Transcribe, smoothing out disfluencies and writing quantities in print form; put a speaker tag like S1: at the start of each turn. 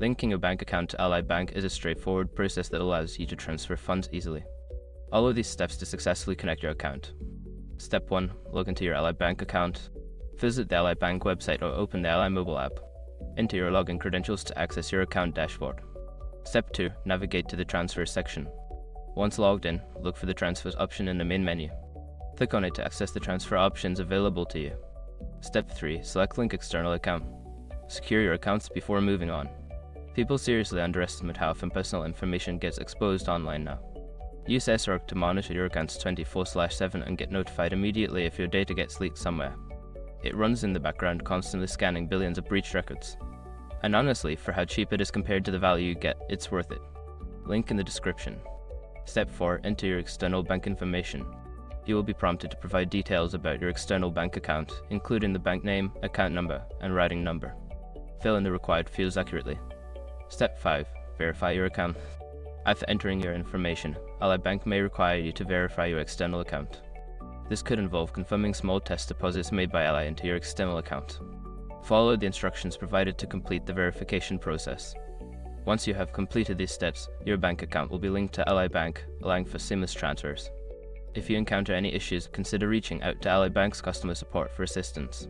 S1: Linking a bank account to Ally Bank is a straightforward process that allows you to transfer funds easily. Follow these steps to successfully connect your account. Step 1. Log into your Ally Bank account. Visit the Ally Bank website or open the Ally mobile app. Enter your login credentials to access your account dashboard. Step 2. Navigate to the Transfers section. Once logged in, look for the Transfers option in the main menu. Click on it to access the transfer options available to you. Step 3. Select Link External Account. Secure your accounts before moving on. People seriously underestimate how often personal information gets exposed online now. Use SROC to monitor your accounts 24/7 and get notified immediately if your data gets leaked somewhere. It runs in the background, constantly scanning billions of breached records. And honestly, for how cheap it is compared to the value you get, it's worth it. Link in the description. Step 4. Enter your external bank information. You will be prompted to provide details about your external bank account, including the bank name, account number, and routing number. Fill in the required fields accurately. Step 5. Verify your account. After entering your information, Ally Bank may require you to verify your external account. This could involve confirming small test deposits made by Ally into your external account. Follow the instructions provided to complete the verification process. Once you have completed these steps, your bank account will be linked to Ally Bank, allowing for seamless transfers. If you encounter any issues, consider reaching out to Ally Bank's customer support for assistance.